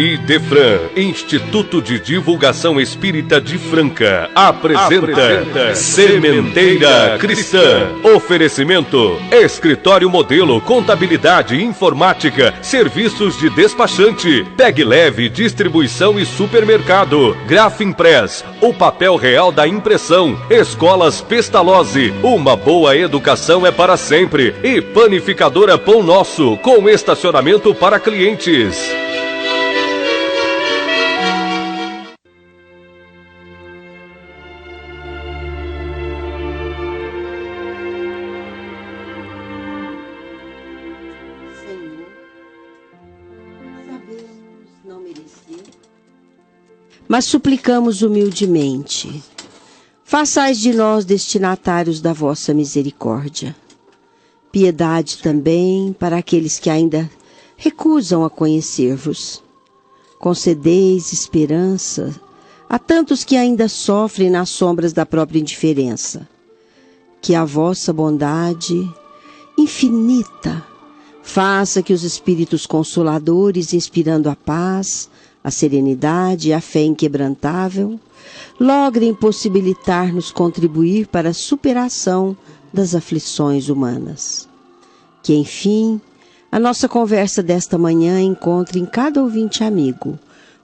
Idefran, Instituto de Divulgação Espírita de Franca, apresenta Sementeira Cristã. Oferecimento: Escritório Modelo, Contabilidade, Informática, Serviços de Despachante, Pegue Leve, Distribuição e Supermercado, Grafimpress, o papel real da impressão, Escolas Pestalozzi, uma boa educação é para sempre, e Panificadora Pão Nosso, com estacionamento para clientes. Mas suplicamos humildemente, façais de nós destinatários da vossa misericórdia. Piedade também para aqueles que ainda recusam a conhecer-vos. Concedeis esperança a tantos que ainda sofrem nas sombras da própria indiferença. Que a vossa bondade infinita faça que os Espíritos Consoladores, inspirando a paz, a serenidade e a fé inquebrantável, logrem possibilitar-nos contribuir para a superação das aflições humanas. Que, enfim, a nossa conversa desta manhã encontre em cada ouvinte amigo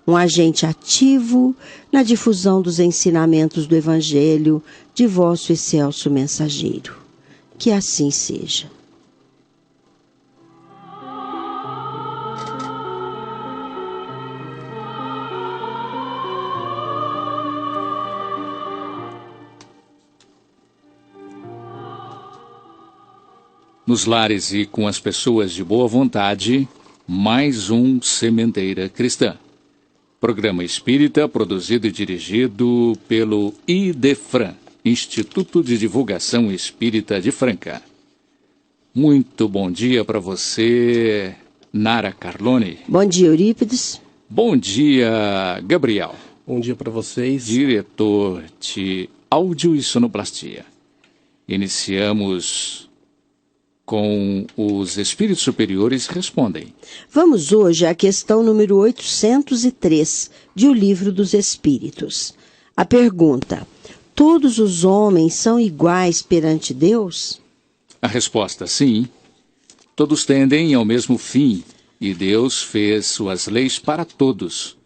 um agente ativo na difusão dos ensinamentos do Evangelho de vosso excelso mensageiro. Que assim seja. Nos lares e com as pessoas de boa vontade, mais um Sementeira Cristã. Programa espírita produzido e dirigido pelo Idefran, Instituto de Divulgação Espírita de Franca. Muito bom dia para você, Nara Carlone. Bom dia, Eurípides. Bom dia, Gabriel. Bom dia para vocês. Diretor de áudio e sonoplastia. Iniciamos com os Espíritos Superiores Respondem. Vamos hoje à questão número 803 de O Livro dos Espíritos. A pergunta: todos os homens são iguais perante Deus? A resposta: sim. Todos tendem ao mesmo fim, e Deus fez suas leis para todos.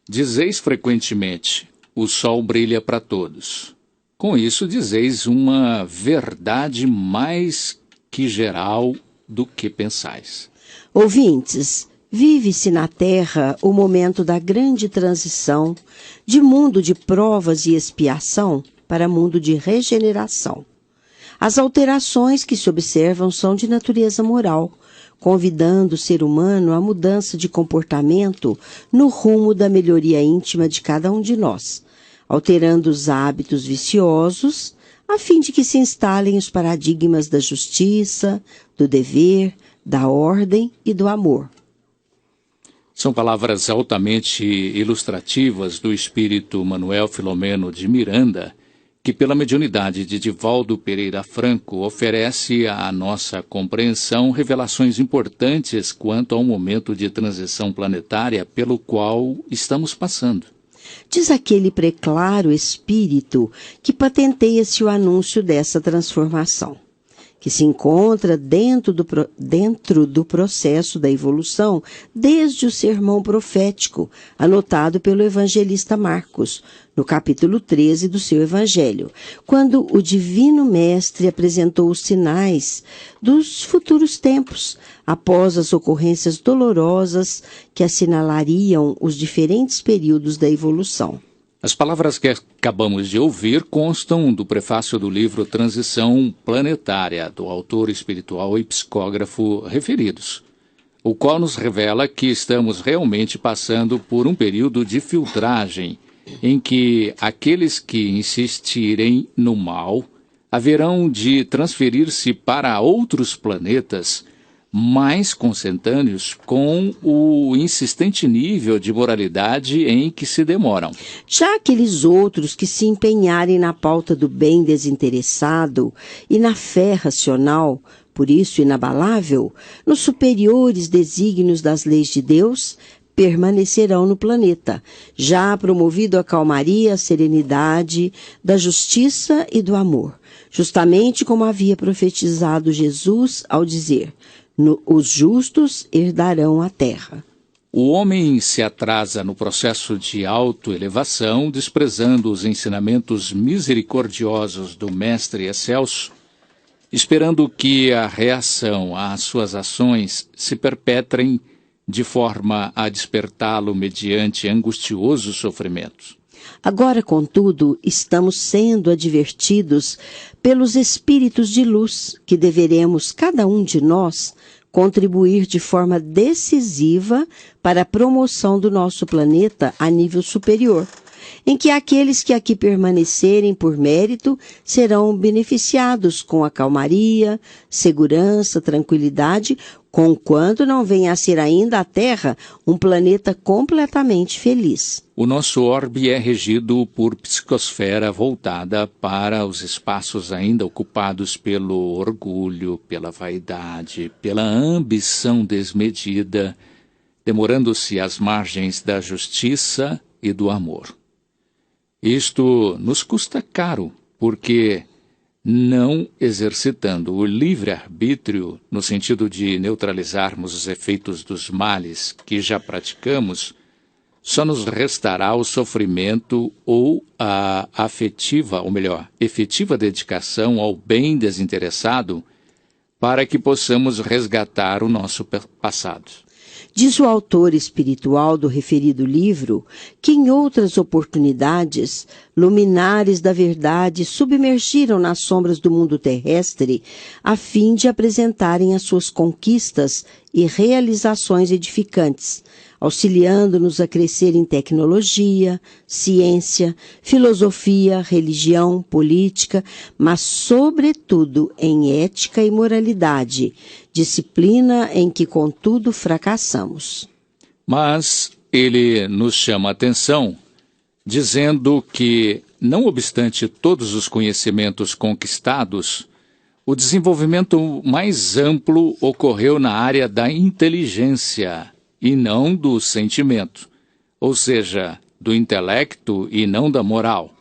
Dizeis frequentemente: o sol brilha para todos. Com isso dizeis uma verdade mais que geral do que pensais. Ouvintes, vive-se na Terra o momento da grande transição de mundo de provas e expiação para mundo de regeneração. As alterações que se observam são de natureza moral, convidando o ser humano à mudança de comportamento no rumo da melhoria íntima de cada um de nós, alterando os hábitos viciosos, a fim de que se instalem os paradigmas da justiça, do dever, da ordem e do amor. São palavras altamente ilustrativas do espírito Manuel Filomeno de Miranda, que pela mediunidade de Divaldo Pereira Franco oferece à nossa compreensão revelações importantes quanto ao momento de transição planetária pelo qual estamos passando. Diz aquele preclaro espírito que patenteia-se o anúncio dessa transformação, que se encontra dentro do processo da evolução desde o sermão profético, anotado pelo evangelista Marcos, no capítulo 13 do seu evangelho, quando o Divino Mestre apresentou os sinais dos futuros tempos, após as ocorrências dolorosas que assinalariam os diferentes períodos da evolução. As palavras que acabamos de ouvir constam do prefácio do livro Transição Planetária, do autor espiritual e psicógrafo referidos, o qual nos revela que estamos realmente passando por um período de filtragem, em que aqueles que insistirem no mal haverão de transferir-se para outros planetas mais consentâneos com o insistente nível de moralidade em que se demoram. Já aqueles outros que se empenharem na pauta do bem desinteressado e na fé racional Por isso, inabalável, nos superiores desígnios das leis de Deus, permanecerão no planeta, já promovido a calmaria, a serenidade, da justiça e do amor, justamente como havia profetizado Jesus ao dizer: os justos herdarão a terra. O homem se atrasa no processo de autoelevação, desprezando os ensinamentos misericordiosos do Mestre Excelso, esperando que a reação às suas ações se perpetrem de forma a despertá-lo mediante angustiosos sofrimentos. Agora, contudo, estamos sendo advertidos pelos espíritos de luz que deveremos, cada um de nós, contribuir de forma decisiva para a promoção do nosso planeta a nível superior, em que aqueles que aqui permanecerem por mérito serão beneficiados com a calmaria, segurança, tranquilidade, conquanto não venha a ser ainda a Terra um planeta completamente feliz. O nosso orbe é regido por psicosfera voltada para os espaços ainda ocupados pelo orgulho, pela vaidade, pela ambição desmedida, demorando-se às margens da justiça e do amor. Isto nos custa caro, porque, não exercitando o livre-arbítrio no sentido de neutralizarmos os efeitos dos males que já praticamos, só nos restará o sofrimento ou a efetiva dedicação ao bem desinteressado para que possamos resgatar o nosso passado. Diz o autor espiritual do referido livro que em outras oportunidades, luminares da verdade submergiram nas sombras do mundo terrestre a fim de apresentarem as suas conquistas e realizações edificantes, auxiliando-nos a crescer em tecnologia, ciência, filosofia, religião, política, mas sobretudo em ética e moralidade, disciplina em que, contudo, fracassamos. Mas ele nos chama a atenção, dizendo que, não obstante todos os conhecimentos conquistados, o desenvolvimento mais amplo ocorreu na área da inteligência e não do sentimento, ou seja, do intelecto e não da moral.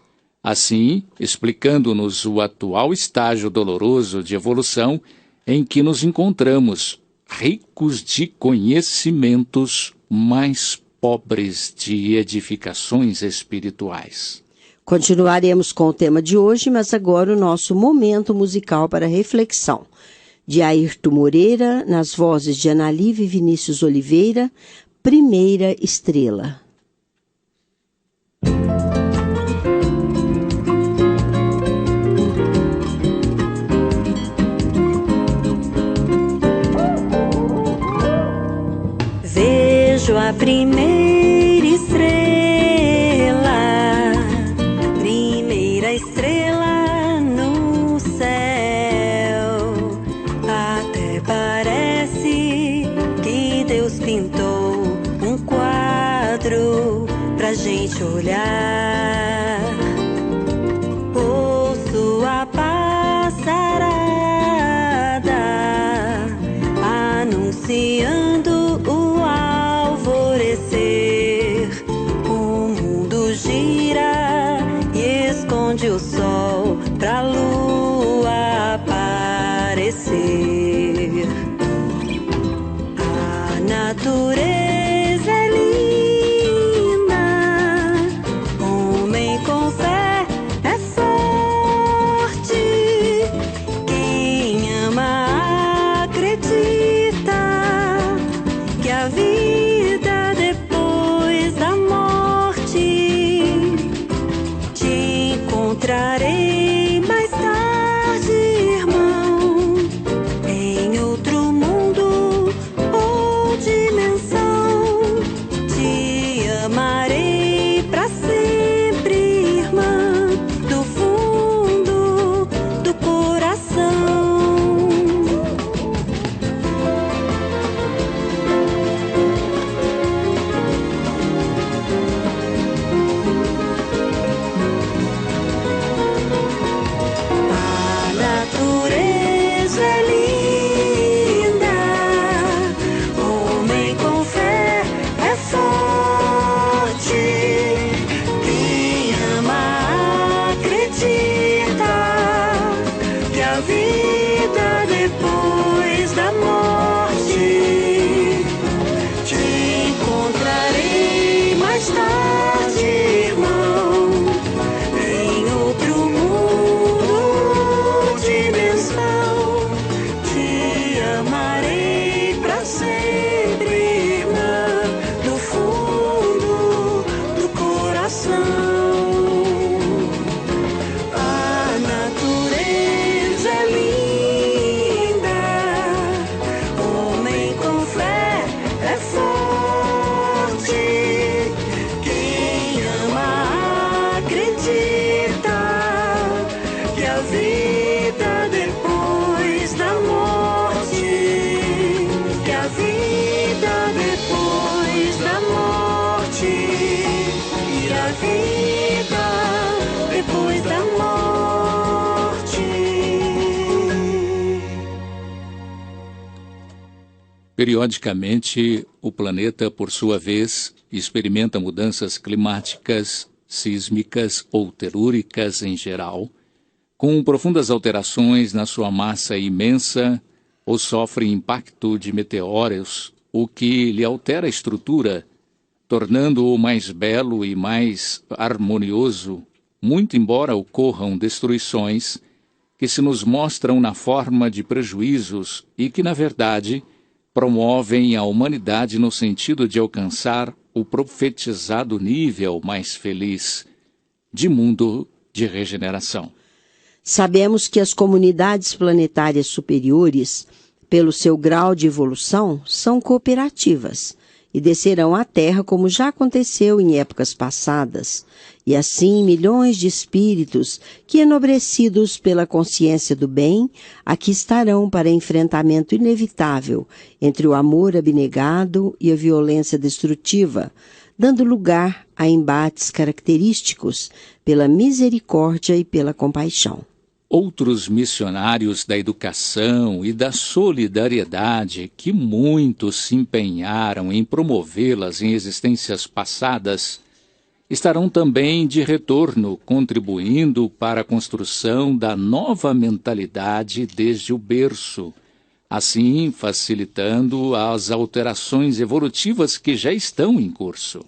Assim, explicando-nos o atual estágio doloroso de evolução em que nos encontramos, ricos de conhecimentos, mas pobres de edificações espirituais. Continuaremos com o tema de hoje, mas agora o nosso momento musical para reflexão. De Ayrton Moreira, nas vozes de Ana Lívia e Vinícius Oliveira, Primeira Estrela. Vejo a primeira estrela, primeira estrela no céu. Até parece que Deus pintou um quadro pra gente olhar. Ouço a passarada anunciando o alvorecer. O mundo gira e esconde o sol pra lua aparecer. A natureza é linda, homem com fé é forte. Quem ama acredita que a vida depois da morte. Te encontrarei mais tarde, irmão, a vida depois da morte. Te encontrarei mais tarde, irmão, em outro mundo, dimensão. Te amarei pra sempre, irmã, do fundo do coração. A natureza é linda, homem com fé é forte. Quem ama acredita que a vida depois da morte, que a vida depois da morte, e a vida depois da morte. Periodicamente, o planeta, por sua vez, experimenta mudanças climáticas, sísmicas ou telúricas em geral, com profundas alterações na sua massa imensa, ou sofre impacto de meteoros, o que lhe altera a estrutura, tornando-o mais belo e mais harmonioso, muito embora ocorram destruições que se nos mostram na forma de prejuízos e que, na verdade, promovem a humanidade no sentido de alcançar o profetizado nível mais feliz de mundo de regeneração. Sabemos que as comunidades planetárias superiores, pelo seu grau de evolução, são cooperativas e descerão à Terra como já aconteceu em épocas passadas. E assim milhões de espíritos que, enobrecidos pela consciência do bem, aqui estarão para enfrentamento inevitável entre o amor abnegado e a violência destrutiva, dando lugar a embates característicos pela misericórdia e pela compaixão. Outros missionários da educação e da solidariedade que muito se empenharam em promovê-las em existências passadas estarão também de retorno, contribuindo para a construção da nova mentalidade desde o berço, assim facilitando as alterações evolutivas que já estão em curso.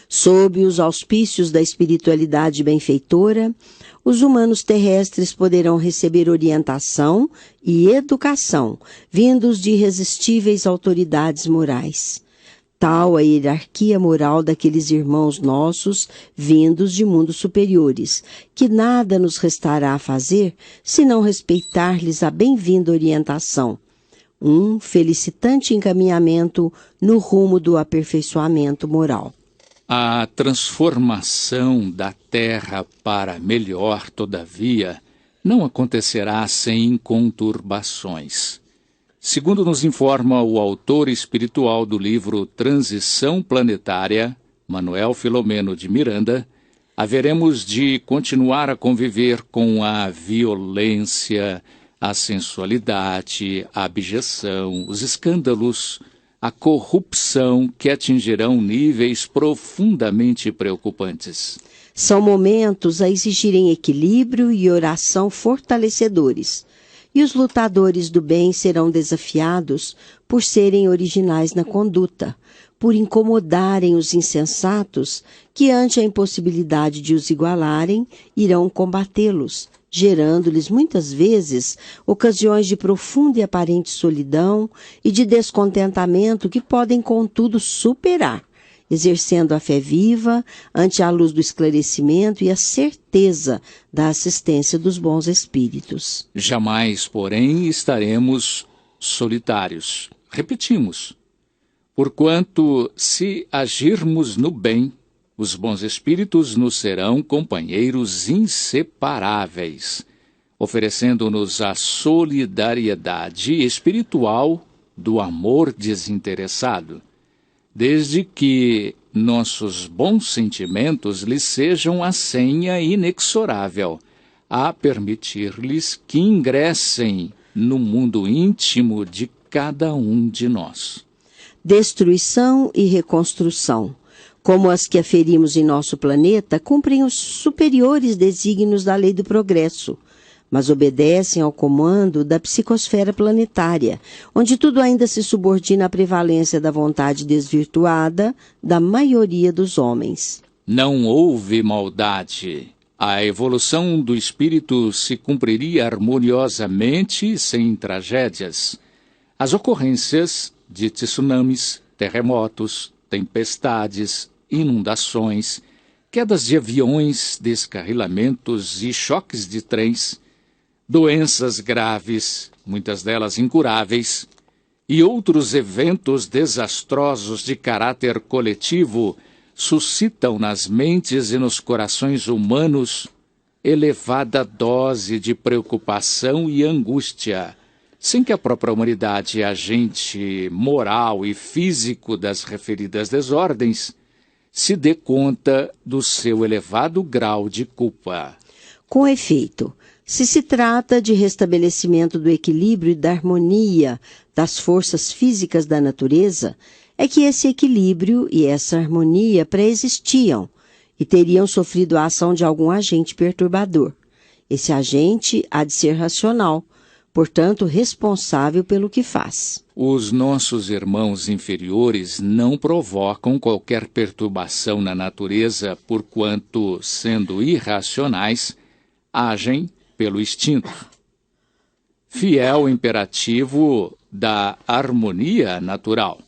Sob os auspícios da espiritualidade benfeitora, os humanos terrestres poderão receber orientação e educação, vindos de irresistíveis autoridades morais. Tal a hierarquia moral daqueles irmãos nossos, vindos de mundos superiores, que nada nos restará a fazer, senão respeitar-lhes a bem-vinda orientação, um felicitante encaminhamento no rumo do aperfeiçoamento moral. A transformação da Terra para melhor, todavia, não acontecerá sem conturbações. Segundo nos informa o autor espiritual do livro Transição Planetária, Manuel Filomeno de Miranda, haveremos de continuar a conviver com a violência, a sensualidade, a abjeção, os escândalos, a corrupção que atingirão níveis profundamente preocupantes. São momentos a exigirem equilíbrio e oração fortalecedores, e os lutadores do bem serão desafiados por serem originais na conduta, por incomodarem os insensatos que, ante a impossibilidade de os igualarem, irão combatê-los, gerando-lhes muitas vezes ocasiões de profunda e aparente solidão e de descontentamento que podem, contudo, superar, exercendo a fé viva ante a luz do esclarecimento e a certeza da assistência dos bons espíritos. Jamais, porém, estaremos solitários. Repetimos, porquanto, se agirmos no bem, os bons espíritos nos serão companheiros inseparáveis, oferecendo-nos a solidariedade espiritual do amor desinteressado, desde que nossos bons sentimentos lhes sejam a senha inexorável a permitir-lhes que ingressem no mundo íntimo de cada um de nós. Destruição e reconstrução, como as que aferimos em nosso planeta, cumprem os superiores desígnios da lei do progresso, mas obedecem ao comando da psicosfera planetária, onde tudo ainda se subordina à prevalência da vontade desvirtuada da maioria dos homens. Não houve maldade. A evolução do espírito se cumpriria harmoniosamente sem tragédias. As ocorrências de tsunamis, terremotos, tempestades, inundações, quedas de aviões, descarrilamentos e choques de trens, doenças graves, muitas delas incuráveis, e outros eventos desastrosos de caráter coletivo suscitam nas mentes e nos corações humanos elevada dose de preocupação e angústia, sem que a própria humanidade, agente moral e físico das referidas desordens, se dê conta do seu elevado grau de culpa. Com efeito, se trata de restabelecimento do equilíbrio e da harmonia das forças físicas da natureza, é que esse equilíbrio e essa harmonia pré-existiam e teriam sofrido a ação de algum agente perturbador. Esse agente há de ser racional, portanto responsável pelo que faz. Os nossos irmãos inferiores não provocam qualquer perturbação na natureza, porquanto, sendo irracionais, agem pelo instinto. Fiel imperativo da harmonia natural.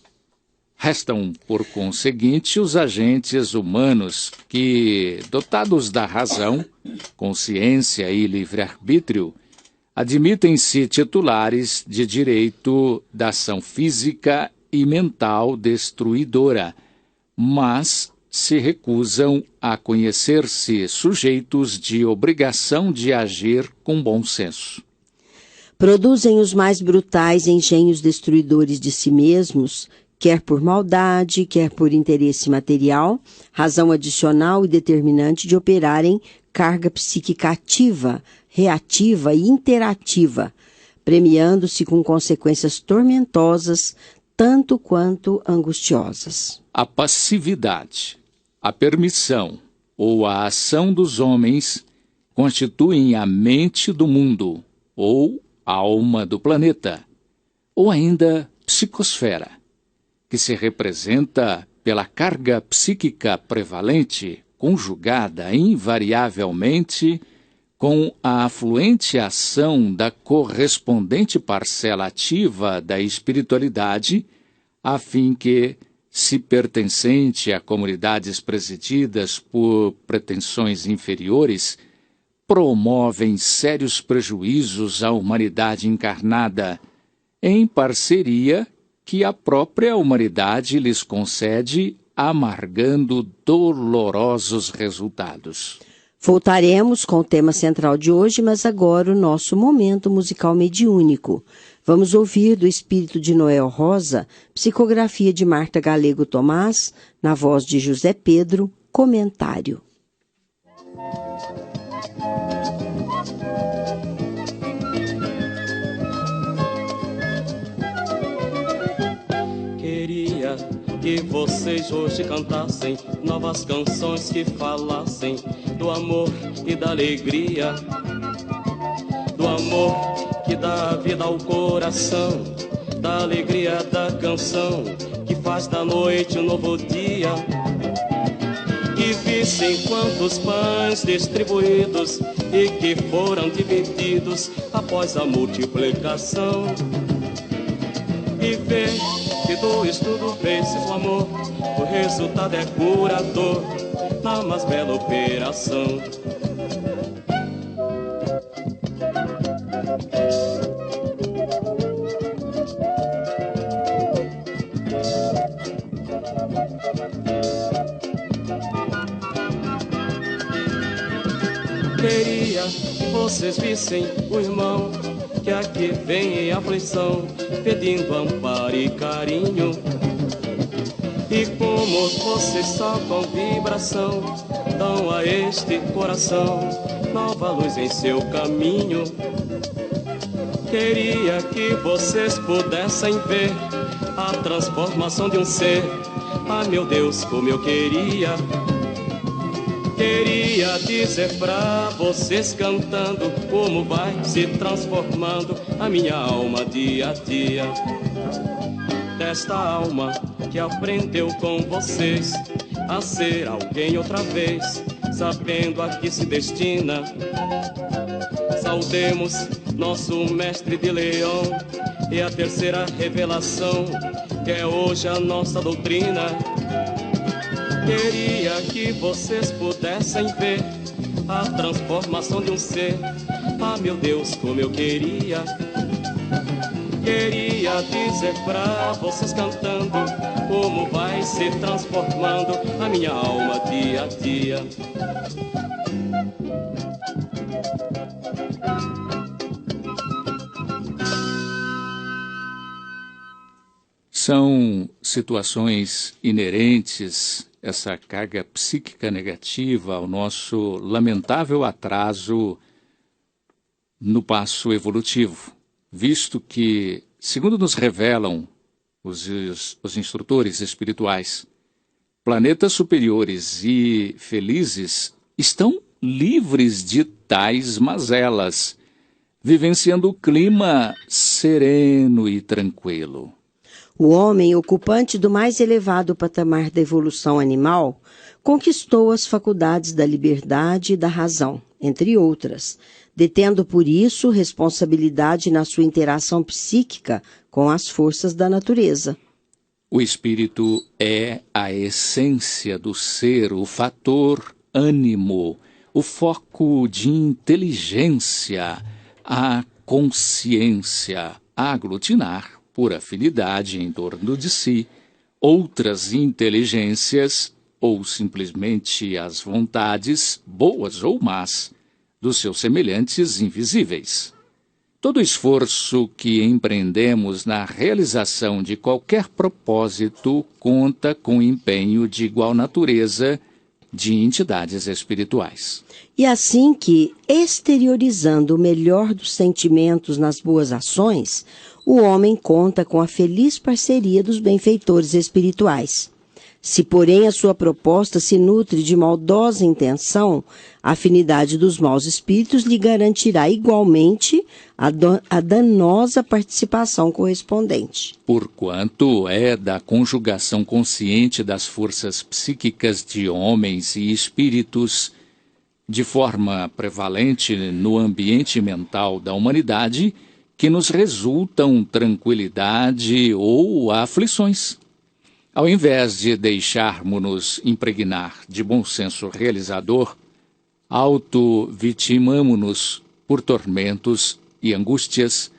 Restam, por conseguinte, os agentes humanos que, dotados da razão, consciência e livre-arbítrio, admitem-se titulares de direito da ação física e mental destruidora, mas se recusam a conhecer-se sujeitos de obrigação de agir com bom senso. Produzem os mais brutais engenhos destruidores de si mesmos, quer por maldade, quer por interesse material, razão adicional e determinante de operarem carga psíquica ativa, reativa e interativa, premiando-se com consequências tormentosas, tanto quanto angustiosas. A passividade, a permissão ou a ação dos homens constituem a mente do mundo, ou alma do planeta, ou ainda psicosfera, que se representa pela carga psíquica prevalente, conjugada invariavelmente com a afluente ação da correspondente parcela ativa da espiritualidade, a fim que, se pertencente a comunidades presididas por pretensões inferiores, promovem sérios prejuízos à humanidade encarnada, em parceria que a própria humanidade lhes concede, amargando dolorosos resultados. Voltaremos com o tema central de hoje, mas agora o nosso momento musical mediúnico. Vamos ouvir do Espírito de Noel Rosa, psicografia de Marta Galego Tomás, na voz de José Pedro, comentário. Queria que vocês hoje cantassem novas canções que falassem do amor e da alegria, do amor que dá vida ao coração, da alegria da canção que faz da noite um novo dia. Que vissem quantos pães distribuídos e que foram divididos após a multiplicação. E ver que do estudo fez-se o amor, o resultado é curador na mais bela operação. Queria que vocês vissem o irmão que aqui vem em aflição, pedindo amparo e carinho. E como vocês tocam vibração, dão a este coração nova luz em seu caminho. Queria que vocês pudessem ver a transformação de um ser. Ah, meu Deus, como eu queria Queria dizer pra vocês cantando como vai se transformando a minha alma dia a dia. Desta alma que aprendeu com vocês a ser alguém outra vez, sabendo a que se destina. Saudemos nosso mestre de Leão e a terceira revelação, que é hoje a nossa doutrina. Queria que vocês pudessem ver a transformação de um ser. Ah, meu Deus, como eu queria. Queria dizer pra vocês cantando como vai se transformando a minha alma dia a dia. São situações inerentes, essa carga psíquica negativa, ao nosso lamentável atraso no passo evolutivo, visto que, segundo nos revelam os instrutores espirituais, planetas superiores e felizes estão livres de tais mazelas, vivenciando o clima sereno e tranquilo. O homem, ocupante do mais elevado patamar da evolução animal, conquistou as faculdades da liberdade e da razão, entre outras, detendo por isso responsabilidade na sua interação psíquica com as forças da natureza. O espírito é a essência do ser, o fator ânimo, o foco de inteligência, a consciência, a aglutinar, por afinidade em torno de si, outras inteligências ou simplesmente as vontades, boas ou más, dos seus semelhantes invisíveis. Todo esforço que empreendemos na realização de qualquer propósito conta com empenho de igual natureza de entidades espirituais. E assim que, exteriorizando o melhor dos sentimentos nas boas ações, o homem conta com a feliz parceria dos benfeitores espirituais. Se, porém, a sua proposta se nutre de maldosa intenção, a afinidade dos maus espíritos lhe garantirá igualmente a danosa participação correspondente. Porquanto é da conjugação consciente das forças psíquicas de homens e espíritos, de forma prevalente no ambiente mental da humanidade, que nos resultam tranquilidade ou aflições. Ao invés de deixarmos-nos impregnar de bom senso realizador, auto-vitimamo-nos por tormentos e angústias,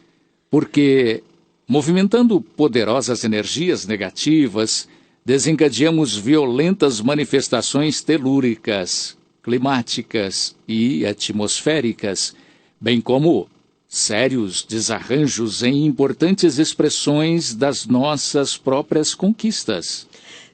porque, movimentando poderosas energias negativas, desencadeamos violentas manifestações telúricas, climáticas e atmosféricas, bem como sérios desarranjos em importantes expressões das nossas próprias conquistas.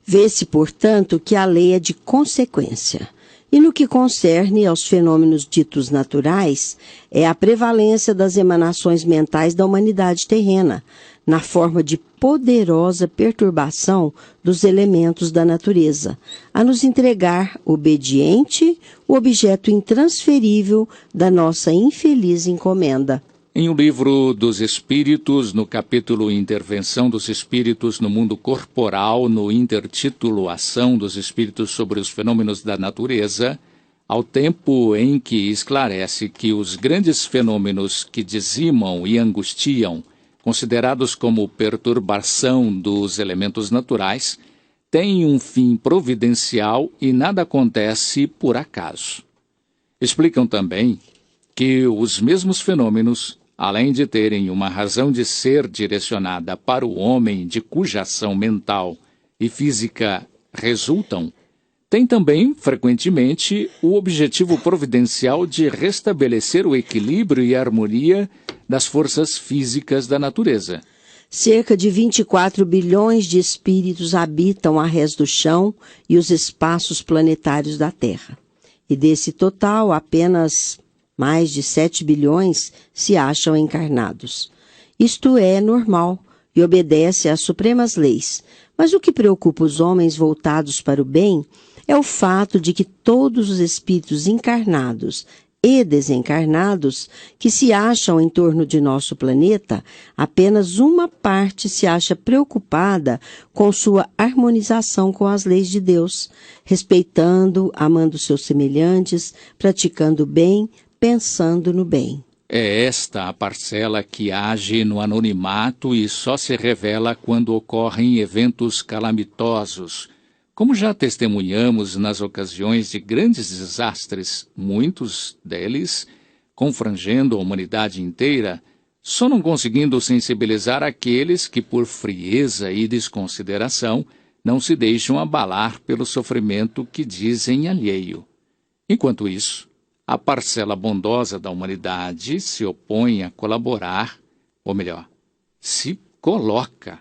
Vê-se, portanto, que a lei é de consequência. E no que concerne aos fenômenos ditos naturais, é a prevalência das emanações mentais da humanidade terrena, na forma de poderosa perturbação dos elementos da natureza, a nos entregar, obediente, o objeto intransferível da nossa infeliz encomenda. Em O Livro dos Espíritos, no capítulo Intervenção dos Espíritos no Mundo Corporal, no intertítulo Ação dos Espíritos sobre os Fenômenos da Natureza, ao tempo em que esclarece que os grandes fenômenos que dizimam e angustiam, considerados como perturbação dos elementos naturais, têm um fim providencial e nada acontece por acaso. Explicam também que os mesmos fenômenos, além de terem uma razão de ser direcionada para o homem de cuja ação mental e física resultam, têm também, frequentemente, o objetivo providencial de restabelecer o equilíbrio e a harmonia das forças físicas da natureza. Cerca de 24 bilhões de espíritos habitam a rés do chão e os espaços planetários da Terra. E desse total, apenas mais de 7 bilhões se acham encarnados. Isto é normal e obedece às supremas leis. Mas o que preocupa os homens voltados para o bem é o fato de que todos os espíritos encarnados e desencarnados que se acham em torno de nosso planeta, apenas uma parte se acha preocupada com sua harmonização com as leis de Deus, respeitando, amando seus semelhantes, praticando o bem, pensando no bem. É esta a parcela que age no anonimato e só se revela quando ocorrem eventos calamitosos, como já testemunhamos nas ocasiões de grandes desastres, muitos deles confrangendo a humanidade inteira, só não conseguindo sensibilizar aqueles que, por frieza e desconsideração, não se deixam abalar pelo sofrimento que dizem alheio. Enquanto isso, a parcela bondosa da humanidade se opõe a colaborar, ou melhor, se coloca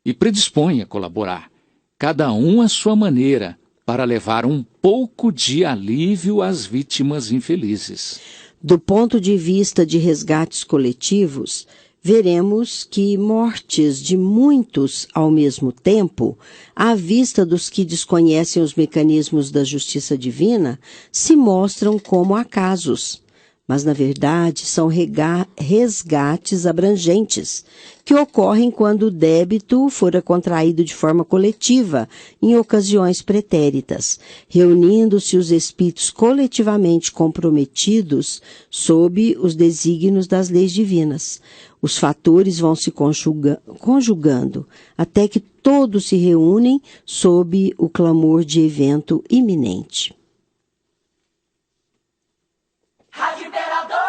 e predispõe a colaborar, cada um à sua maneira, para levar um pouco de alívio às vítimas infelizes. Do ponto de vista de resgates coletivos, veremos que mortes de muitos ao mesmo tempo, à vista dos que desconhecem os mecanismos da justiça divina, se mostram como acasos. Mas, na verdade, são resgates abrangentes, que ocorrem quando o débito fora contraído de forma coletiva, em ocasiões pretéritas, reunindo-se os espíritos coletivamente comprometidos sob os desígnios das leis divinas. Os fatores vão se conjugando, até que todos se reúnem sob o clamor de evento iminente. Rádio Imperador!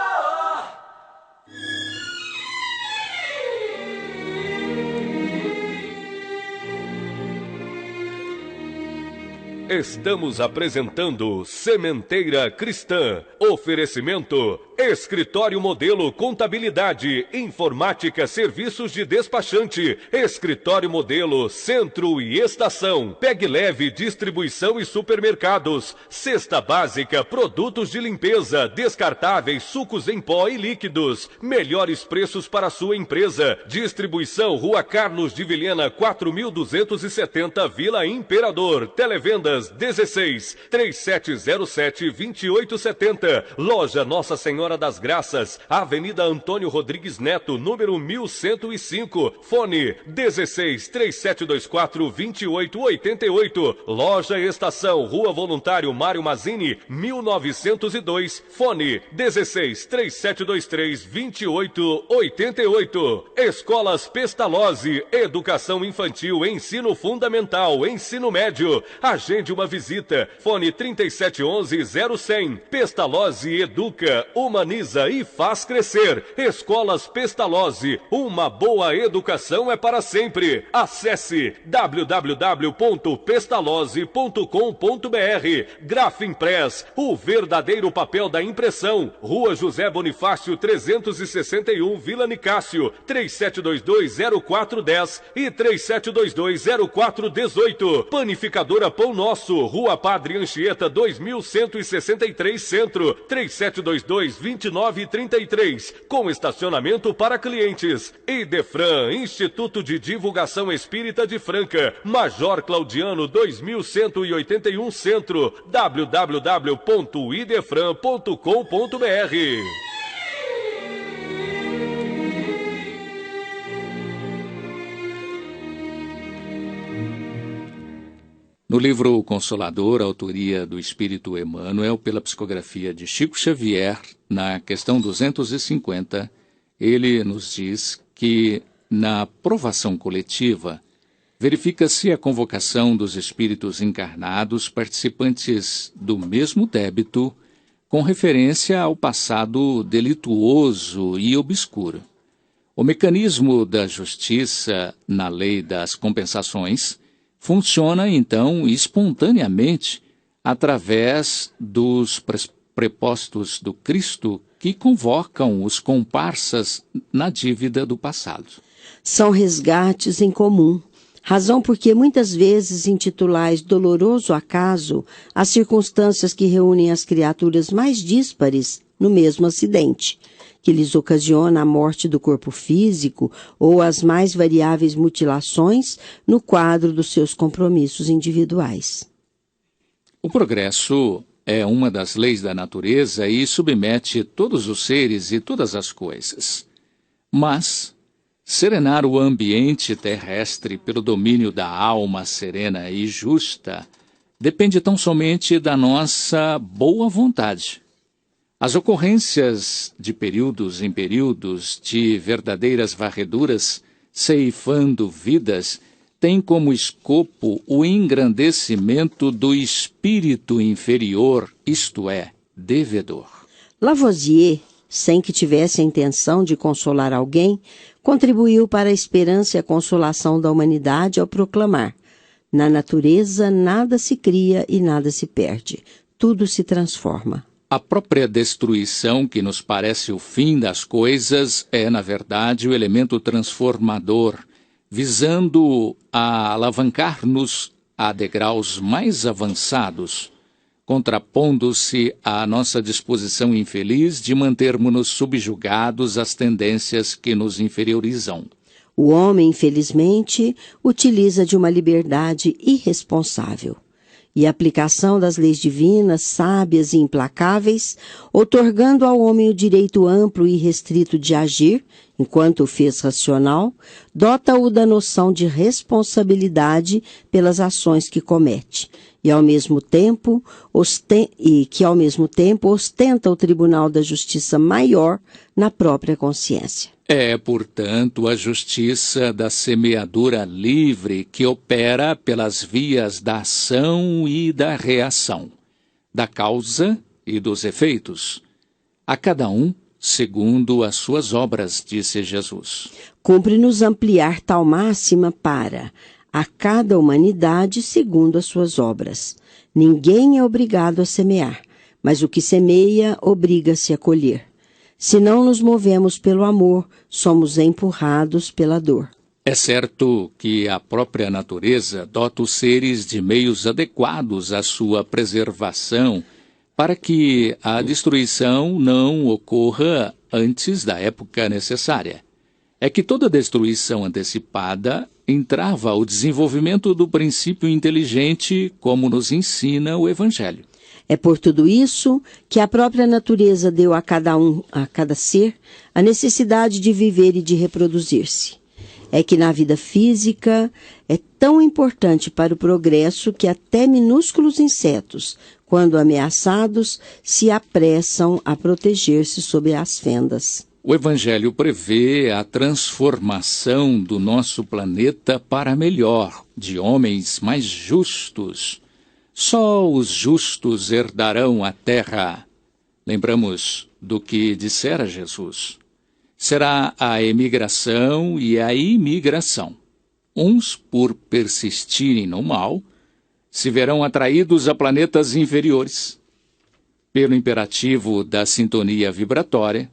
Estamos apresentando Sementeira Cristã. Oferecimento: Escritório Modelo Contabilidade, Informática, Serviços de Despachante, Escritório Modelo Centro e Estação, Pegue Leve Distribuição e Supermercados, Cesta Básica, Produtos de Limpeza, Descartáveis, Sucos em Pó e Líquidos, melhores preços para sua empresa. Distribuição Rua Carlos de Vilhena 4270, Vila Imperador. Televendas 16 3707 2870. Loja Nossa Senhora das Graças, Avenida Antônio Rodrigues Neto, número 1105. Fone 16 3724 2888. Loja Estação, Rua Voluntário Mário Mazzini, 1902. Fone 16 3723 2888. Escolas Pestalozzi, Educação Infantil, Ensino Fundamental, Ensino Médio. Agende uma visita. Fone 3711-0100. Pestalozzi educa, humaniza e faz crescer. Escolas Pestalozzi, uma boa educação é para sempre. Acesse www.pestalozzi.com.br. Grafimpress, o verdadeiro papel da impressão. Rua José Bonifácio 361, Vila Nicásio, 3722-0410 e 3722-0418. Panificadora Pão Nosso, Rua Padre Anchieta 2163 Centro, 3722-2933, com estacionamento para clientes. Idefran, Instituto de Divulgação Espírita de Franca, Major Claudiano 2181 Centro, www.idefran.com.br. No livro Consolador, autoria do Espírito Emmanuel, pela psicografia de Chico Xavier, na questão 250, ele nos diz que, na provação coletiva, verifica-se a convocação dos espíritos encarnados participantes do mesmo débito, com referência ao passado delituoso e obscuro. O mecanismo da justiça na lei das compensações funciona, então, espontaneamente através dos prepostos do Cristo que convocam os comparsas na dívida do passado. São resgates em comum, razão porque muitas vezes intitulais doloroso acaso as circunstâncias que reúnem as criaturas mais díspares no mesmo acidente, que lhes ocasiona a morte do corpo físico ou as mais variáveis mutilações no quadro dos seus compromissos individuais. O progresso é uma das leis da natureza e submete todos os seres e todas as coisas. Mas serenar o ambiente terrestre pelo domínio da alma serena e justa depende tão somente da nossa boa vontade. As ocorrências de períodos em períodos de verdadeiras varreduras, ceifando vidas, têm como escopo o engrandecimento do espírito inferior, isto é, devedor. Lavoisier, sem que tivesse a intenção de consolar alguém, contribuiu para a esperança e a consolação da humanidade ao proclamar: na natureza nada se cria e nada se perde, tudo se transforma. A própria destruição, que nos parece o fim das coisas, é, na verdade, o elemento transformador, visando a alavancar-nos a degraus mais avançados, contrapondo-se à nossa disposição infeliz de mantermos-nos subjugados às tendências que nos inferiorizam. O homem, infelizmente, utiliza de uma liberdade irresponsável e a aplicação das leis divinas, sábias e implacáveis, outorgando ao homem o direito amplo e restrito de agir, enquanto o fez racional, dota-o da noção de responsabilidade pelas ações que comete, e ao mesmo tempo ostenta o Tribunal da Justiça maior na própria consciência. É, portanto, a justiça da semeadura livre que opera pelas vias da ação e da reação, da causa e dos efeitos, a cada um segundo as suas obras, disse Jesus. Cumpre-nos ampliar tal máxima para a cada humanidade segundo as suas obras. Ninguém é obrigado a semear, mas o que semeia obriga-se a colher. Se não nos movemos pelo amor, somos empurrados pela dor. É certo que a própria natureza dota os seres de meios adequados à sua preservação, para que a destruição não ocorra antes da época necessária. É que toda destruição antecipada entrava o desenvolvimento do princípio inteligente, como nos ensina o Evangelho. É por tudo isso que a própria natureza deu a cada ser, a necessidade de viver e de reproduzir-se. É que na vida física é tão importante para o progresso que até minúsculos insetos, quando ameaçados, se apressam a proteger-se sob as fendas. O Evangelho prevê a transformação do nosso planeta para melhor, de homens mais justos. Só os justos herdarão a terra. Lembramos do que dissera Jesus. Será a emigração e a imigração. Uns, por persistirem no mal, se verão atraídos a planetas inferiores, pelo imperativo da sintonia vibratória.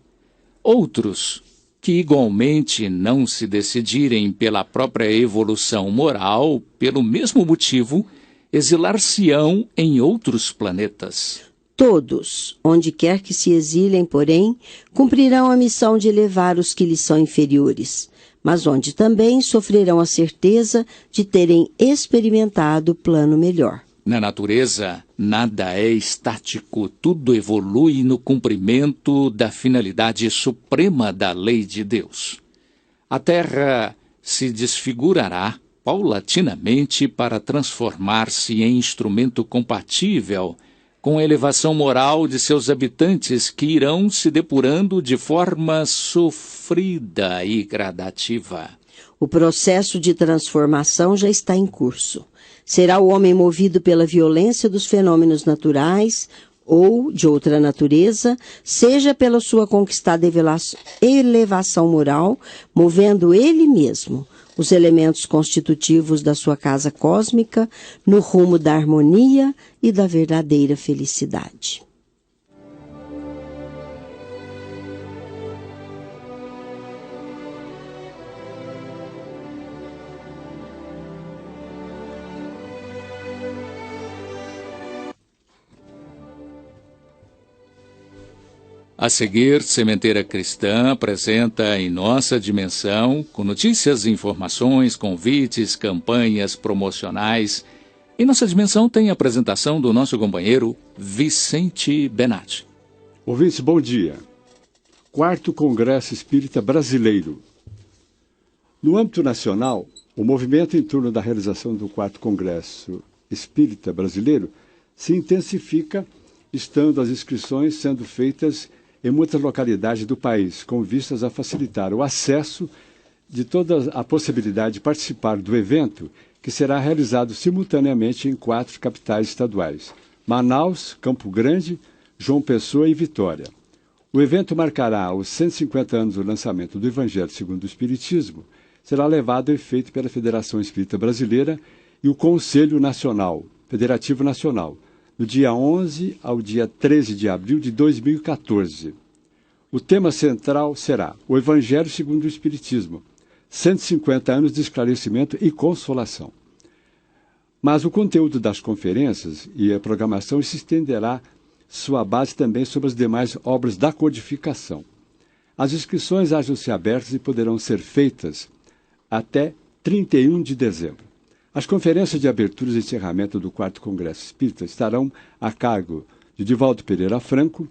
Outros, que igualmente não se decidirem pela própria evolução moral, pelo mesmo motivo, exilar-se-ão em outros planetas. Todos, onde quer que se exilem, porém, cumprirão a missão de elevar os que lhes são inferiores, mas onde também sofrerão a certeza de terem experimentado o plano melhor. Na natureza, nada é estático, tudo evolui no cumprimento da finalidade suprema da lei de Deus. A Terra se desfigurará paulatinamente para transformar-se em instrumento compatível com a elevação moral de seus habitantes, que irão se depurando de forma sofrida e gradativa. O processo de transformação já está em curso. Será o homem movido pela violência dos fenômenos naturais ou de outra natureza, seja pela sua conquistada elevação moral, movendo ele mesmo os elementos constitutivos da sua casa cósmica no rumo da harmonia e da verdadeira felicidade. A seguir, Sementeira Cristã apresenta em nossa dimensão, com notícias, informações, convites, campanhas promocionais, Em nossa dimensão tem a apresentação do nosso companheiro Vicente Benatti. Ouvintes, bom dia. 4º Congresso Espírita Brasileiro. No âmbito nacional, o movimento em torno da realização do 4º Congresso Espírita Brasileiro se intensifica, estando as inscrições sendo feitas em muitas localidades do país, com vistas a facilitar o acesso de toda a possibilidade de participar do evento, que será realizado simultaneamente em 4 capitais estaduais: Manaus, Campo Grande, João Pessoa e Vitória. O evento marcará os 150 anos do lançamento do Evangelho segundo o Espiritismo, será levado a efeito pela Federação Espírita Brasileira e o Conselho Nacional, Federativo Nacional, do dia 11 ao dia 13 de abril de 2014. O tema central será o Evangelho segundo o Espiritismo, 150 anos de esclarecimento e consolação. Mas o conteúdo das conferências e a programação se estenderá sua base também sobre as demais obras da codificação. As inscrições acham-se abertas e poderão ser feitas até 31 de dezembro. As conferências de abertura e encerramento do 4º Congresso Espírita estarão a cargo de Divaldo Pereira Franco,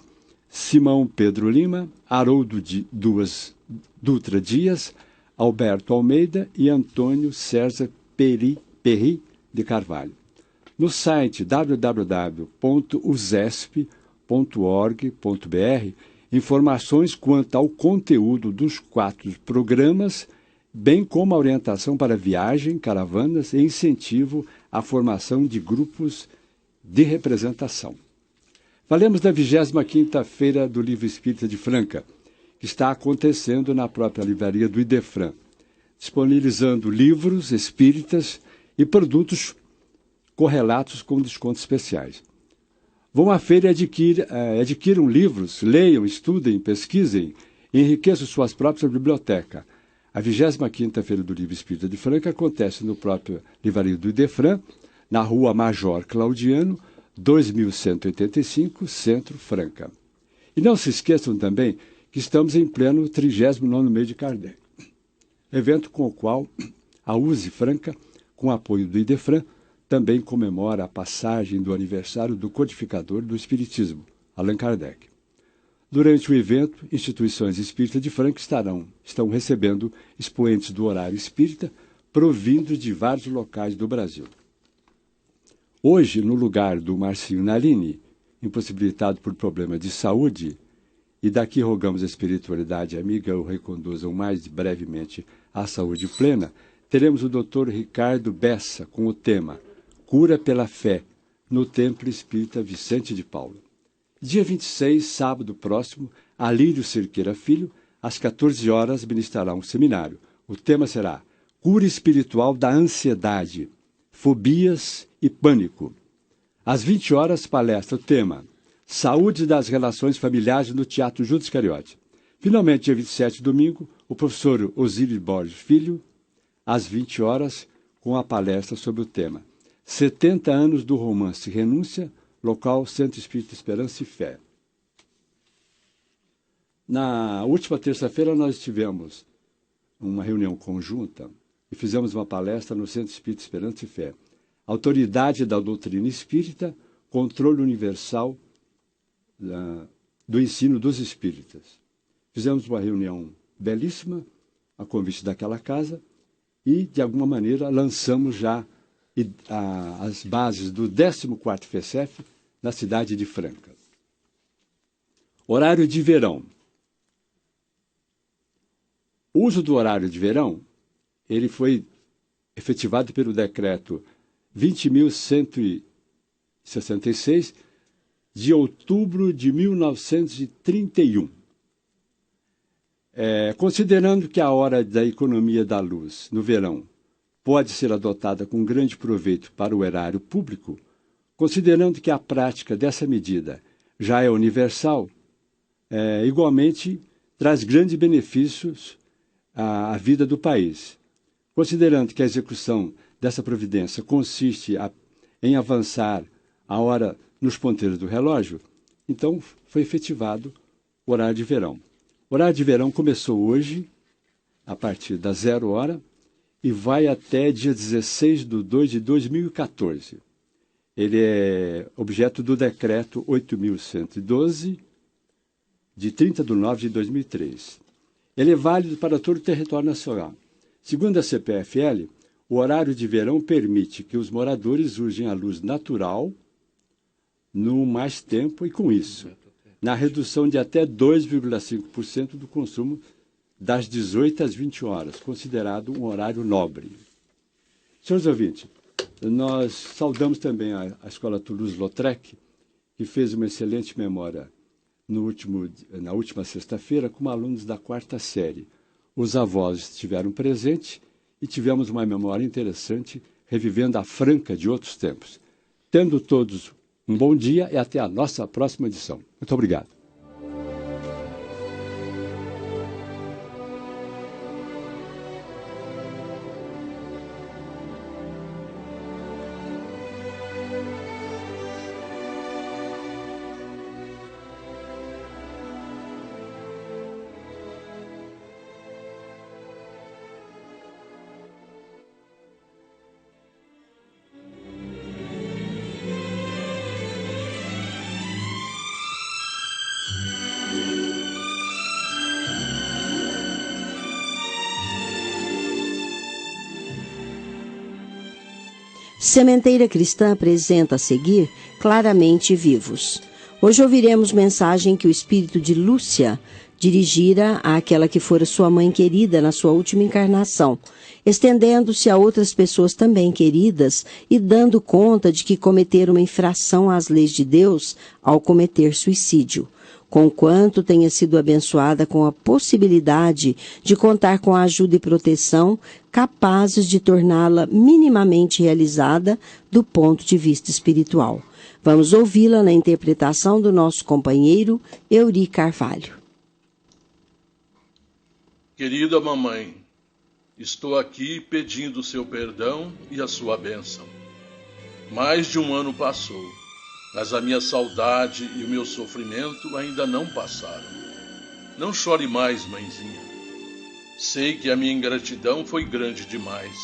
Simão Pedro Lima, Haroldo Dutra Dias, Alberto Almeida e Antônio César Perry de Carvalho. No site www.usesp.org.br, informações quanto ao conteúdo dos 4 programas, bem como a orientação para viagem, caravanas e incentivo à formação de grupos de representação. Falemos da 25ª Feira do Livro Espírita de Franca, que está acontecendo na própria livraria do Idefran, disponibilizando livros espíritas e produtos correlatos com descontos especiais. Vão à feira e adquiram livros, leiam, estudem, pesquisem e enriqueçam suas próprias bibliotecas. A 25ª Feira do Livro Espírita de Franca acontece no próprio livraria do Idefran, na rua Major Claudiano, 2185, Centro Franca. E não se esqueçam também que estamos em pleno 39º mês de Kardec, evento com o qual a USE Franca, com apoio do Idefran, também comemora a passagem do aniversário do codificador do Espiritismo, Allan Kardec. Durante o evento, instituições espíritas de Franca estão recebendo expoentes do horário espírita, provindos de vários locais do Brasil. Hoje, no lugar do Marcinho Nalini, impossibilitado por problemas de saúde, e daqui rogamos a espiritualidade amiga o reconduzam mais brevemente à saúde plena, teremos o Dr. Ricardo Bessa com o tema Cura pela Fé, no Templo Espírita Vicente de Paulo. Dia 26, sábado próximo, Alírio Cerqueira Filho, às 14 horas, ministrará um seminário. O tema será Cura Espiritual da Ansiedade, Fobias e Pânico. Às 20 horas, palestra o tema Saúde das Relações Familiares no Teatro Júlio Iscariote. Finalmente, dia 27, domingo, o professor Osíris Borges Filho, às 20 horas, com a palestra sobre o tema 70 anos do romance Renúncia, local Centro Espírita Esperança e Fé. Na última terça-feira, nós tivemos uma reunião conjunta e fizemos uma palestra no Centro Espírita Esperança e Fé. Autoridade da doutrina espírita, controle universal do ensino dos espíritas. Fizemos uma reunião belíssima, a convite daquela casa, e, de alguma maneira, lançamos já as bases do 14º FECEF na cidade de Franca. Horário de verão. O uso do horário de verão, ele foi efetivado pelo decreto 20.166, de outubro de 1931. Considerando que a hora da economia da luz no verão pode ser adotada com grande proveito para o erário público, considerando que a prática dessa medida já é universal, igualmente traz grandes benefícios à vida do país. Considerando que a execução dessa providência consiste em avançar a hora nos ponteiros do relógio, então foi efetivado o horário de verão. O horário de verão começou hoje, a partir das 0 hora, e vai até dia 16 de 2 de 2014. Ele é objeto do decreto 8.112, de 30 de nove de 2003. Ele é válido para todo o território nacional. Segundo a CPFL, o horário de verão permite que os moradores usem a luz natural no mais tempo e, com isso, na redução de até 2,5% do consumo das 18 às 20 horas, considerado um horário nobre. Senhores ouvintes, nós saudamos também a Escola Toulouse-Lautrec, que fez uma excelente memória na última sexta-feira com alunos da 4ª série. Os avós estiveram presentes e tivemos uma memória interessante, revivendo a Franca de outros tempos. Tendo todos um bom dia e até a nossa próxima edição. Muito obrigado. Sementeira Cristã apresenta a seguir Claramente Vivos. Hoje ouviremos mensagem que o espírito de Lúcia dirigira àquela que fora sua mãe querida na sua última encarnação, estendendo-se a outras pessoas também queridas e dando conta de que cometeram uma infração às leis de Deus ao cometer suicídio, conquanto tenha sido abençoada com a possibilidade de contar com a ajuda e proteção capazes de torná-la minimamente realizada do ponto de vista espiritual. Vamos ouvi-la na interpretação do nosso companheiro Euri Carvalho. Querida mamãe, estou aqui pedindo seu perdão e a sua bênção. Mais de um ano passou, mas a minha saudade e o meu sofrimento ainda não passaram. Não chore mais, mãezinha. Sei que a minha ingratidão foi grande demais.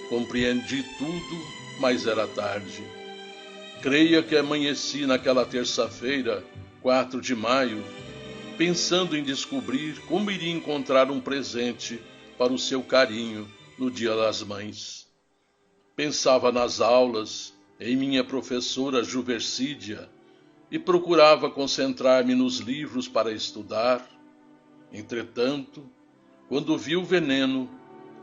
Compreendi tudo, mas era tarde. Creia que amanheci naquela terça-feira, 4 de maio, pensando em descobrir como iria encontrar um presente para o seu carinho no Dia das Mães. Pensava nas aulas, em minha professora Juversídia, e procurava concentrar-me nos livros para estudar. Entretanto, quando vi o veneno,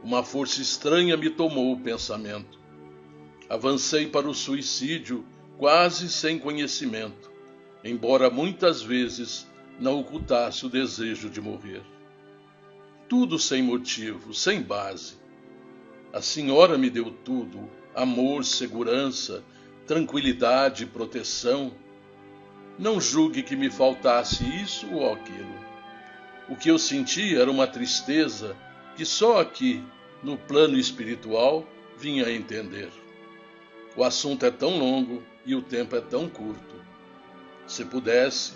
uma força estranha me tomou o pensamento. Avancei para o suicídio quase sem conhecimento, embora muitas vezes não ocultasse o desejo de morrer. Tudo sem motivo, sem base. A senhora me deu tudo: amor, segurança, tranquilidade e proteção. Não julgue que me faltasse isso ou aquilo. O que eu sentia era uma tristeza que só aqui, no plano espiritual, vinha a entender. O assunto é tão longo e o tempo é tão curto. Se pudesse,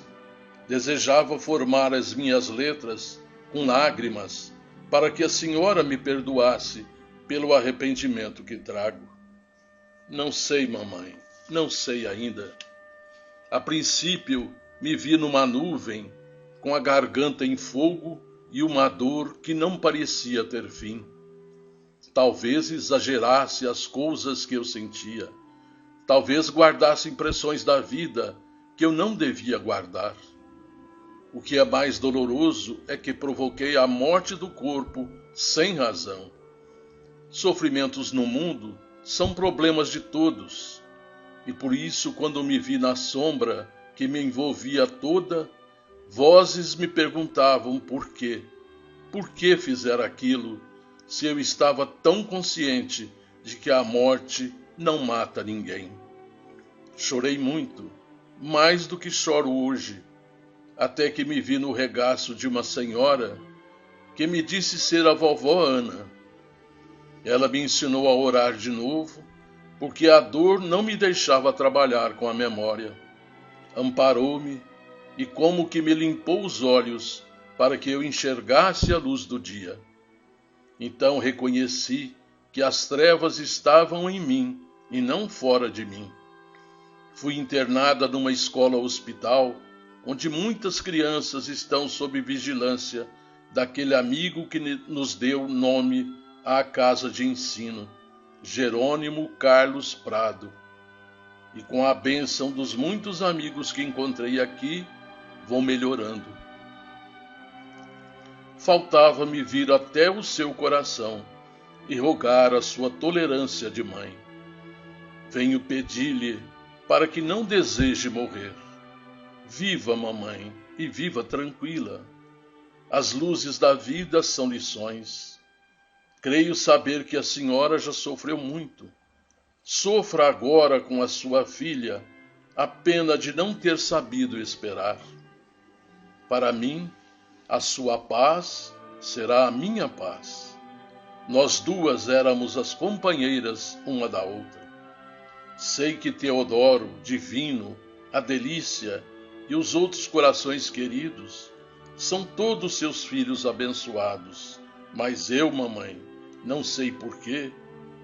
desejava formar as minhas letras com lágrimas para que a senhora me perdoasse pelo arrependimento que trago. Não sei, mamãe, não sei ainda. A princípio, me vi numa nuvem, com a garganta em fogo e uma dor que não parecia ter fim. Talvez exagerasse as coisas que eu sentia. Talvez guardasse impressões da vida que eu não devia guardar. O que é mais doloroso é que provoquei a morte do corpo sem razão. Sofrimentos no mundo são problemas de todos, e por isso, quando me vi na sombra que me envolvia toda, vozes me perguntavam por quê. Por que fizer aquilo, se eu estava tão consciente de que a morte não mata ninguém? Chorei muito, mais do que choro hoje, até que me vi no regaço de uma senhora que me disse ser a vovó Ana. Ela me ensinou a orar de novo, porque a dor não me deixava trabalhar com a memória. Amparou-me e como que me limpou os olhos para que eu enxergasse a luz do dia. Então reconheci que as trevas estavam em mim e não fora de mim. Fui internada numa escola-hospital, onde muitas crianças estão sob vigilância daquele amigo que nos deu nome à casa de ensino, Jerônimo Carlos Prado. E com a bênção dos muitos amigos que encontrei aqui, vou melhorando. Faltava-me vir até o seu coração e rogar a sua tolerância de mãe. Venho pedir-lhe para que não deseje morrer. Viva, mamãe, e viva tranquila. As luzes da vida são lições. Creio saber que a senhora já sofreu muito. Sofra agora com a sua filha a pena de não ter sabido esperar. Para mim, a sua paz será a minha paz. Nós duas éramos as companheiras uma da outra. Sei que Teodoro, Divino, a Delícia e os outros corações queridos são todos seus filhos abençoados. Mas eu, mamãe, não sei porquê,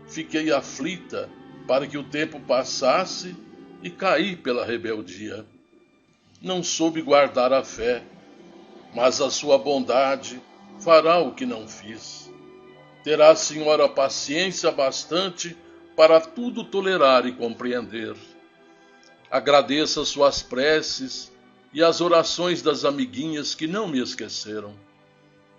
fiquei aflita para que o tempo passasse e caí pela rebeldia. Não soube guardar a fé, mas a sua bondade fará o que não fiz. Terá a senhora paciência bastante para tudo tolerar e compreender. Agradeça suas preces e as orações das amiguinhas que não me esqueceram.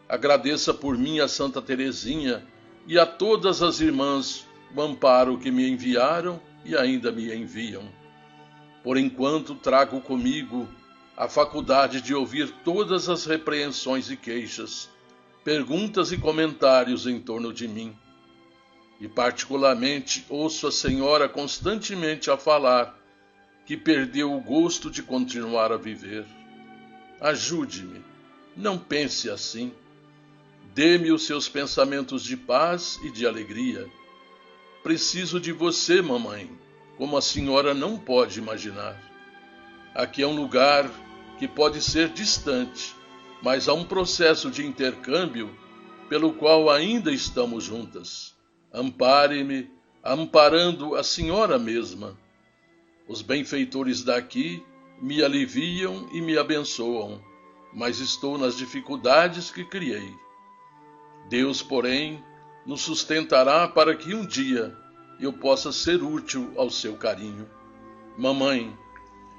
Agradeça por mim a Santa Teresinha e a todas as irmãs o amparo que me enviaram e ainda me enviam. Por enquanto trago comigo a faculdade de ouvir todas as repreensões e queixas, perguntas e comentários em torno de mim. E particularmente ouço a senhora constantemente a falar que perdeu o gosto de continuar a viver. Ajude-me, não pense assim. Dê-me os seus pensamentos de paz e de alegria. Preciso de você, mamãe, como a senhora não pode imaginar. Aqui é um lugar que pode ser distante, mas há um processo de intercâmbio pelo qual ainda estamos juntas. Ampare-me, amparando a senhora mesma. Os benfeitores daqui me aliviam e me abençoam, mas estou nas dificuldades que criei. Deus, porém, nos sustentará para que um dia eu possa ser útil ao seu carinho. Mamãe,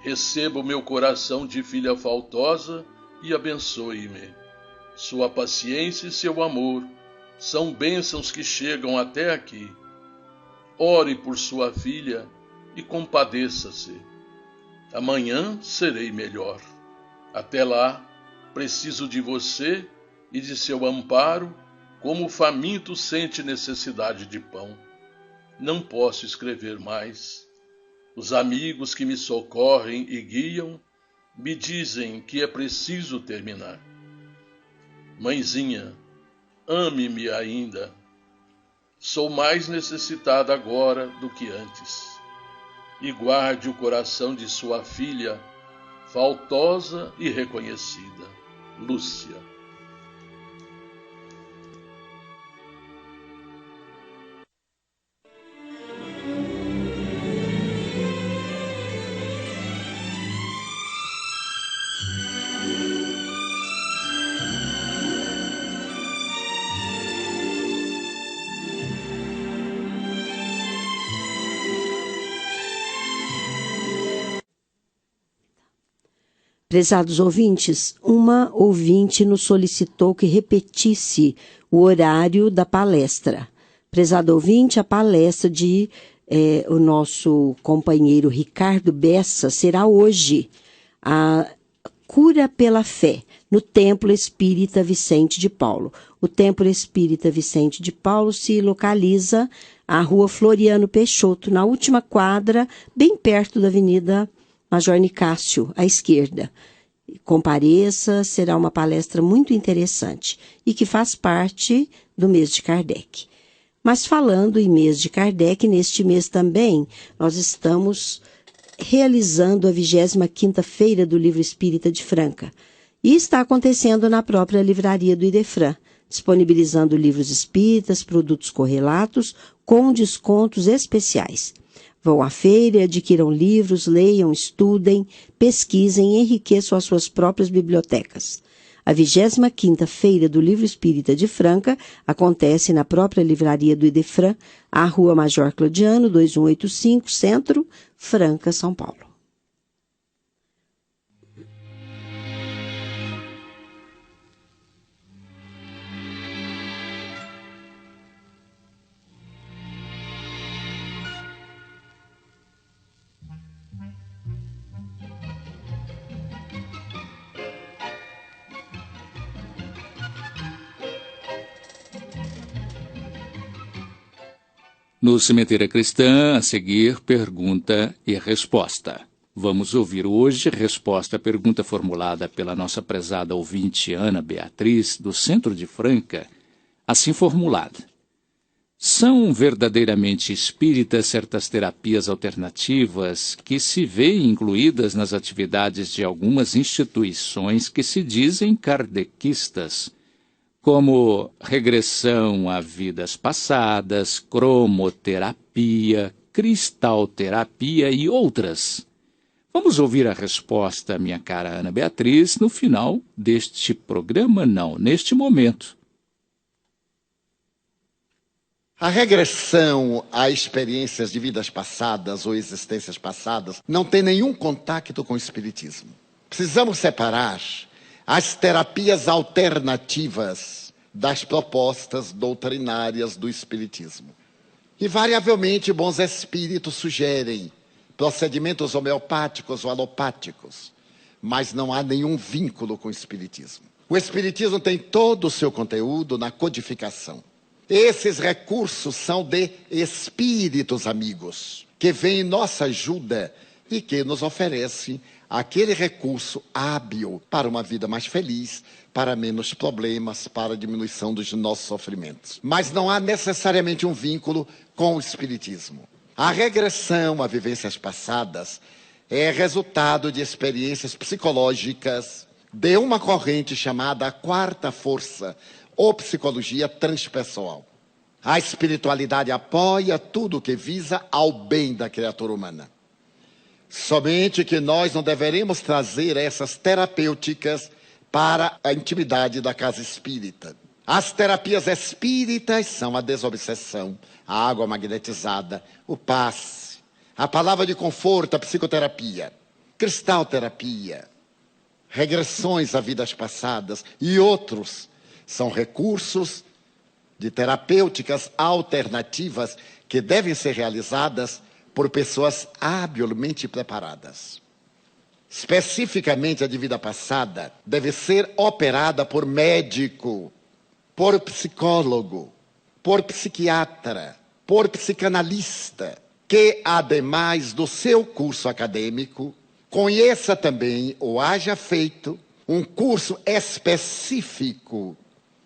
receba o meu coração de filha faltosa e abençoe-me. Sua paciência e seu amor são bênçãos que chegam até aqui. Ore por sua filha e compadeça-se. Amanhã serei melhor. Até lá, preciso de você e de seu amparo, como o faminto sente necessidade de pão. Não posso escrever mais. Os amigos que me socorrem e guiam me dizem que é preciso terminar. Mãezinha, ame-me ainda. Sou mais necessitada agora do que antes. E guarde o coração de sua filha, faltosa e reconhecida, Lúcia. Prezados ouvintes, uma ouvinte nos solicitou que repetisse o horário da palestra. Prezado ouvinte, a palestra de o nosso companheiro Ricardo Bessa será hoje, a Cura pela Fé, no Templo Espírita Vicente de Paulo. O Templo Espírita Vicente de Paulo se localiza à Rua Floriano Peixoto, na última quadra, bem perto da Avenida Major Nicásio, à esquerda. Compareça, será uma palestra muito interessante e que faz parte do mês de Kardec. Mas falando em mês de Kardec, neste mês também, nós estamos realizando a 25ª Feira do Livro Espírita de Franca. E está acontecendo na própria livraria do Idefran, disponibilizando livros espíritas, produtos correlatos, com descontos especiais. Vão à feira e adquiram livros, leiam, estudem, pesquisem e enriqueçam as suas próprias bibliotecas. A 25ª Feira do Livro Espírita de Franca acontece na própria livraria do Idefran, à Rua Major Claudiano, 2185, Centro, Franca, São Paulo. No Sementeira Cristã, a seguir, pergunta e resposta. Vamos ouvir hoje resposta à pergunta formulada pela nossa prezada ouvinte Ana Beatriz, do Centro de Franca, assim formulada. São verdadeiramente espíritas certas terapias alternativas que se veem incluídas nas atividades de algumas instituições que se dizem kardechistas, como regressão a vidas passadas, cromoterapia, cristalterapia e outras. Vamos ouvir a resposta, minha cara Ana Beatriz, no final deste programa, não, neste momento. A regressão a experiências de vidas passadas ou existências passadas não tem nenhum contato com o espiritismo. Precisamos separar as terapias alternativas das propostas doutrinárias do espiritismo. Invariavelmente, bons espíritos sugerem procedimentos homeopáticos ou alopáticos, mas não há nenhum vínculo com o espiritismo. O espiritismo tem todo o seu conteúdo na codificação. Esses recursos são de espíritos amigos, que vêm em nossa ajuda e que nos oferecem aquele recurso hábil para uma vida mais feliz, para menos problemas, para a diminuição dos nossos sofrimentos. Mas não há necessariamente um vínculo com o espiritismo. A regressão a vivências passadas é resultado de experiências psicológicas de uma corrente chamada a quarta força, ou psicologia transpessoal. A espiritualidade apoia tudo que visa ao bem da criatura humana. Somente que nós não deveremos trazer essas terapêuticas para a intimidade da casa espírita. As terapias espíritas são a desobsessão, a água magnetizada, o passe, a palavra de conforto, a psicoterapia, cristalterapia, regressões a vidas passadas e outros são recursos de terapêuticas alternativas que devem ser realizadas por pessoas habilmente preparadas. Especificamente a de vida passada deve ser operada por médico, por psicólogo, por psiquiatra, por psicanalista, que, ademais do seu curso acadêmico, conheça também ou haja feito um curso específico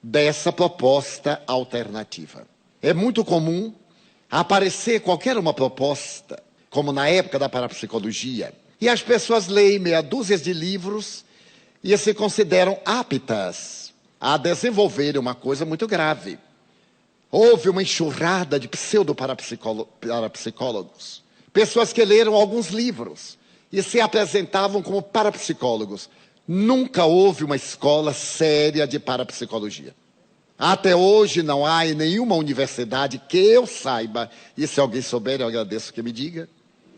dessa proposta alternativa. É muito comum aparecer qualquer uma proposta, como na época da parapsicologia, e as pessoas leem meia dúzia de livros e se consideram aptas a desenvolver uma coisa muito grave. Houve uma enxurrada de pseudo-parapsicólogos, pessoas que leram alguns livros e se apresentavam como parapsicólogos. Nunca houve uma escola séria de parapsicologia. Até hoje não há em nenhuma universidade que eu saiba, e se alguém souber eu agradeço que me diga,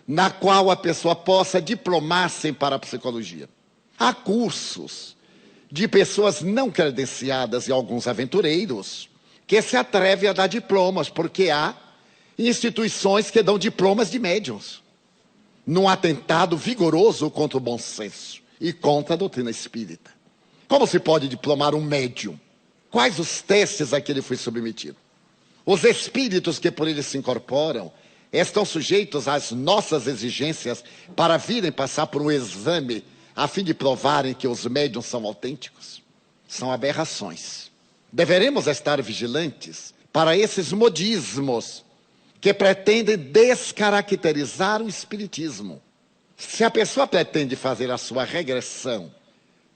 na qual a pessoa possa diplomar-se em parapsicologia. Há cursos de pessoas não credenciadas e alguns aventureiros que se atrevem a dar diplomas, porque há instituições que dão diplomas de médiuns, num atentado vigoroso contra o bom senso e contra a doutrina espírita. Como se pode diplomar um médium? Quais os testes a que ele foi submetido? Os espíritos que por ele se incorporam estão sujeitos às nossas exigências para virem passar por um exame a fim de provarem que os médiuns são autênticos? São aberrações. Deveremos estar vigilantes para esses modismos que pretendem descaracterizar o espiritismo. Se a pessoa pretende fazer a sua regressão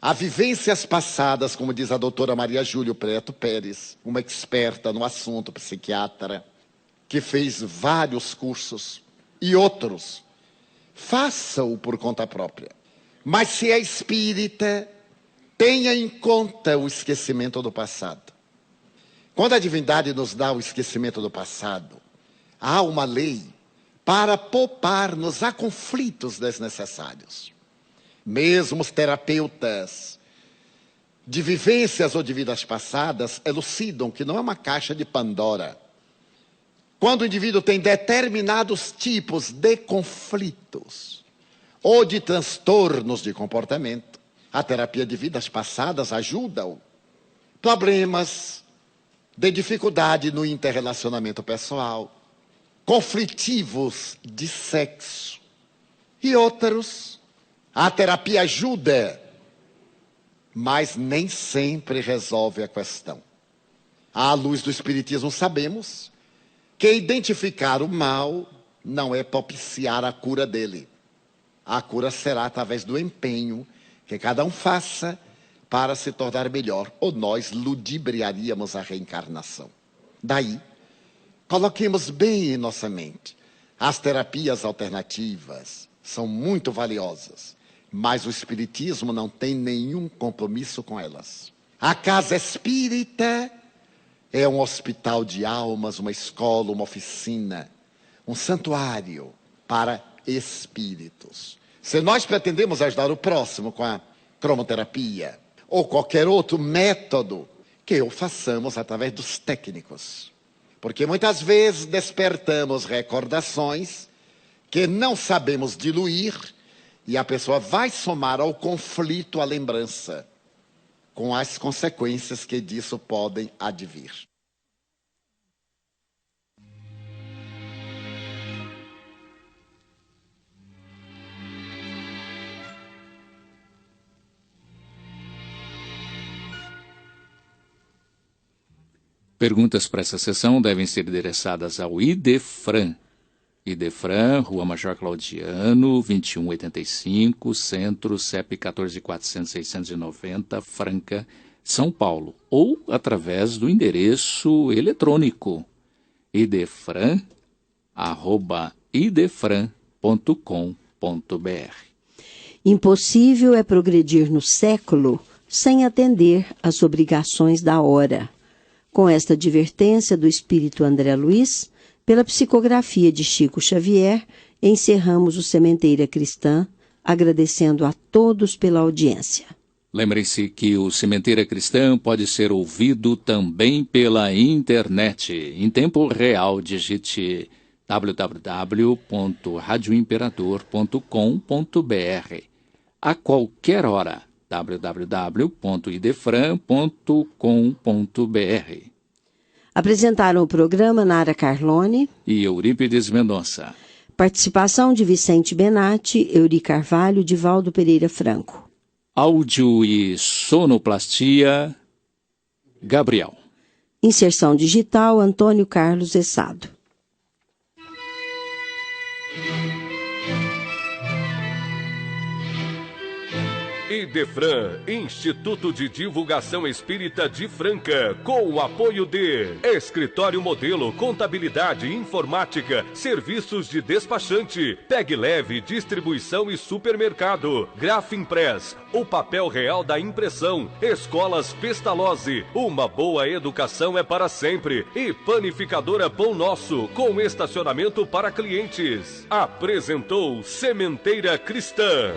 a vivências passadas, como diz a doutora Maria Júlia Preto Pérez, uma experta no assunto, psiquiatra, que fez vários cursos, e outros, faça-o por conta própria. Mas se é espírita, tenha em conta o esquecimento do passado. Quando a divindade nos dá o esquecimento do passado, há uma lei para poupar-nos a conflitos desnecessários. Mesmo os terapeutas de vivências ou de vidas passadas elucidam que não é uma caixa de Pandora. Quando o indivíduo tem determinados tipos de conflitos ou de transtornos de comportamento, a terapia de vidas passadas ajuda-o. Problemas de dificuldade no interrelacionamento pessoal, conflitivos de sexo e outros, a terapia ajuda, mas nem sempre resolve a questão. À luz do Espiritismo sabemos que identificar o mal não é propiciar a cura dele. A cura será através do empenho que cada um faça para se tornar melhor, ou nós ludibriaríamos a reencarnação. Daí, coloquemos bem em nossa mente, as terapias alternativas são muito valiosas, mas o Espiritismo não tem nenhum compromisso com elas. A casa espírita é um hospital de almas, uma escola, uma oficina, um santuário para espíritos. Se nós pretendemos ajudar o próximo com a cromoterapia ou qualquer outro método, que o façamos através dos técnicos. Porque muitas vezes despertamos recordações que não sabemos diluir e a pessoa vai somar ao conflito a lembrança, com as consequências que disso podem advir. Perguntas para essa sessão devem ser endereçadas ao Idefran. Idefran, Rua Major Claudiano, 2185, Centro, CEP 14.400.690, Franca, São Paulo. Ou através do endereço eletrônico idefran@idefran.com.br. Impossível é progredir no século sem atender às obrigações da hora. Com esta advertência do espírito André Luiz, pela psicografia de Chico Xavier, encerramos o Sementeira Cristã, agradecendo a todos pela audiência. Lembrem-se que o Sementeira Cristã pode ser ouvido também pela internet. Em tempo real, digite www.radioimperador.com.br. A qualquer hora, www.idefran.com.br. Apresentaram o programa Nara Carlone e Eurípides Mendonça. Participação de Vicente Benatti, Euri Carvalho, Divaldo Pereira Franco. Áudio e sonoplastia, Gabriel. Inserção digital, Antônio Carlos Essado. Idefran, Instituto de Divulgação Espírita de Franca, com o apoio de Escritório Modelo, Contabilidade, Informática, Serviços de Despachante, Peg Leve, Distribuição e Supermercado, Grafimpress, o papel real da impressão, Escolas Pestalozzi, uma boa educação é para sempre, e Panificadora Pão Nosso, com estacionamento para clientes. Apresentou Sementeira Cristã.